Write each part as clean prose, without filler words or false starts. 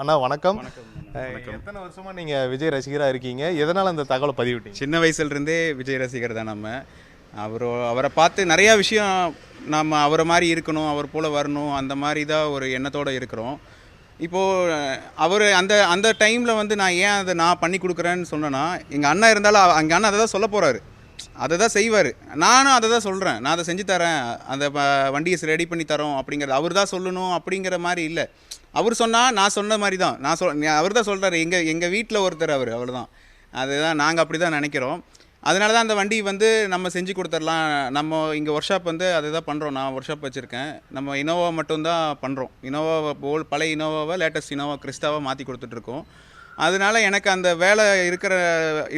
அண்ணா வணக்கம். வணக்கம். வணக்கம். எத்தனை வருஷமா நீங்க விஜய் ரசிகரா இருக்கீங்க? எதனால இந்த தகவலை பதிவிட்டீங்க? சின்ன வயசுலேருந்தே விஜய் ரசிகர் தான் நம்ம. அவரை பார்த்து நிறையா விஷயம் நம்ம அவரை மாதிரி இருக்கணும், அவர் போல் வரணும், அந்த மாதிரி தான் ஒரு எண்ணத்தோடு இருக்கிறோம். இப்போது அவர் அந்த அந்த டைமில் வந்து நான் ஏன் அதை நான் பண்ணி கொடுக்குறேன்னு சொன்னேன்னா, எங்கள் அண்ணன் இருந்தாலும் எங்கள் அண்ணன் அதை தான் சொல்ல போகிறாரு, அதை தான் செய்வார். நானும் அதை தான் சொல்கிறேன், நான் அதை செஞ்சு தரேன், அந்த வண்டியை ரெடி பண்ணி தரோம் அப்படிங்கிறது அவர் தான் சொல்லணும் அப்படிங்கிற மாதிரி இல்லை. அவர் சொன்னால் நான் சொன்ன மாதிரி தான் அவர் தான் சொல்கிறாரு. எங்கள் வீட்டில் ஒருத்தர் அவர் அவ்வளோதான். அதுதான் நாங்கள் அப்படி தான் நினைக்கிறோம். அதனால தான் அந்த வண்டி வந்து நம்ம செஞ்சு கொடுத்துடலாம். நம்ம இங்கே ஒர்க் ஷாப் வந்து அதை தான் பண்ணுறோம். நான் ஒர்க் ஷாப் வச்சுருக்கேன். நம்ம இனோவா மட்டும்தான் பண்ணுறோம். இனோவா பழைய இனோவாவை லேட்டஸ்ட் இனோவா கிறிஸ்டாவாக மாற்றி கொடுத்துட்ருக்கோம். அதனால் எனக்கு அந்த வேலை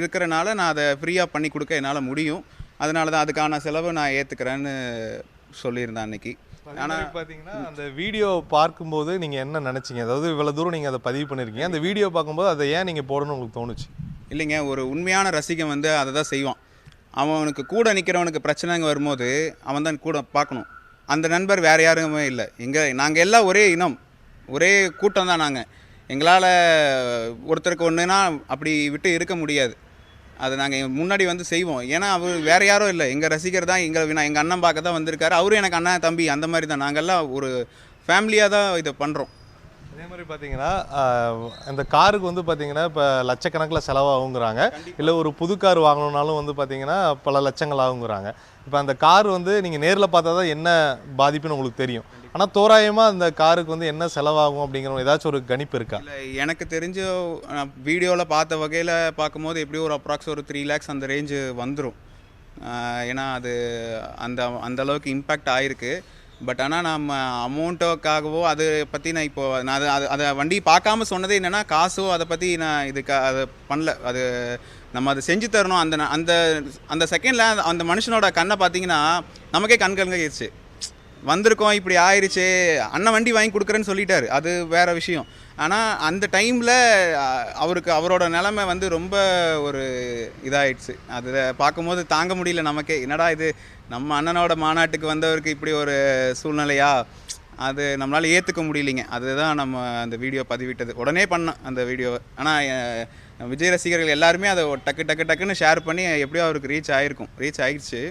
இருக்கிறனால நான் அதை ஃப்ரீயாக பண்ணி கொடுக்க என்னால் முடியும். அதனால தான் அதுக்கான செலவு நான் ஏற்றுக்கிறேன்னு சொல்லியிருந்தேன் அன்றைக்கி. ஆனால் பார்த்தீங்கன்னா அந்த வீடியோ பார்க்கும்போது நீங்கள் என்ன நினச்சிங்க? அதாவது இவ்வளோ தூரம் நீங்கள் அதை பதிவு பண்ணியிருக்கீங்க. அந்த வீடியோ பார்க்கும்போது அதை ஏன் நீங்கள் போடணும்னு உங்களுக்கு தோணுச்சு? இல்லைங்க, ஒரு உண்மையான ரசிகன் வந்து அதை தான் செய்வான். அவனுக்கு கூட நிற்கிறவனுக்கு பிரச்சனைங்க வரும்போது அவன் தான் கூட பார்க்கணும். அந்த நண்பர் வேறு யாருமே இல்லை. நாங்கள் எல்லாம் ஒரே இனம், ஒரே கூட்டம் தான். எங்களால் ஒருத்தருக்கு ஒன்றுனா அப்படி விட்டு இருக்க முடியாது. அது நாங்கள் முன்னாடி வந்து செய்வோம். ஏன்னா அவர் வேறு யாரும் இல்லை, எங்கள் ரசிகர் தான். எங்கள் அண்ணன் பார்க்க தான் வந்திருக்காரு. அவரும் எனக்கு அண்ணன் தம்பி அந்த மாதிரி தான். நாங்கள்லாம் ஒரு ஃபேமிலியாக தான் இதை பண்ணுறோம். அதே மாதிரி பார்த்தீங்கன்னா இந்த காருக்கு வந்து பார்த்தீங்கன்னா இப்போ லட்சக்கணக்கில் செலவாகுங்கிறாங்க. இல்லை ஒரு புது கார் வாங்கணுன்னாலும் வந்து பார்த்தீங்கன்னா பல லட்சங்கள் ஆகுங்கிறாங்க. இப்போ அந்த கார் வந்து நீங்கள் நேரில் பார்த்தா தான் என்ன பாதிப்புன்னு உங்களுக்கு தெரியும். ஆனால் தோராயமாக அந்த காருக்கு வந்து என்ன செலவாகும் அப்படிங்கிற ஏதாச்சும் ஒரு கணிப்பு இருக்கா? இல்லை, எனக்கு தெரிஞ்ச வீடியோவில் பார்த்த வகையில் பார்க்கும்போது எப்படியும் ஒரு அப்ராக்ஸ் ஒரு 3 lakhs அந்த ரேஞ்சு வந்துடும். ஏன்னா அது அந்த அளவுக்கு இம்பேக்ட் ஆகிருக்கு. பட் ஆனால் நம்ம அமௌண்ட்டுக்காகவோ அதை பற்றி நான் அதை வண்டி பார்க்காம சொன்னதே என்னென்னா, காசோ அதை பற்றி நான் அதை பண்ணல. அது நம்ம அதை செஞ்சு தரணும். அந்த அந்த செகண்டில் அந்த மனுஷனோட கண்ணை பார்த்தீங்கன்னா நமக்கே கண்கலங்கிடுச்சு. வந்திருக்கோம், இப்படி ஆயிடுச்சு, அண்ணன் வண்டி வாங்கி கொடுக்குறேன்னு சொல்லிட்டாரு, அது வேறு விஷயம். ஆனால் அந்த டைமில் அவரோட நிலைமை வந்து ரொம்ப ஒரு இதாகிடுச்சு. அதை பார்க்கும்போது தாங்க முடியல நமக்கே. என்னடா இது, நம்ம அண்ணனோட மாநாட்டுக்கு வந்தவருக்கு இப்படி ஒரு சூழ்நிலையா, அது நம்மளால் ஏற்றுக்க முடியலைங்க. அதுதான் நம்ம அந்த வீடியோ பதிவிட்டது. உடனே பண்ணோம் அந்த வீடியோவை. ஆனால் விஜய் ரசிகர்கள் எல்லாருமே அதை டக்குன்னு ஷேர் பண்ணி எப்படியோ அவருக்கு ரீச் ஆகிடுச்சு.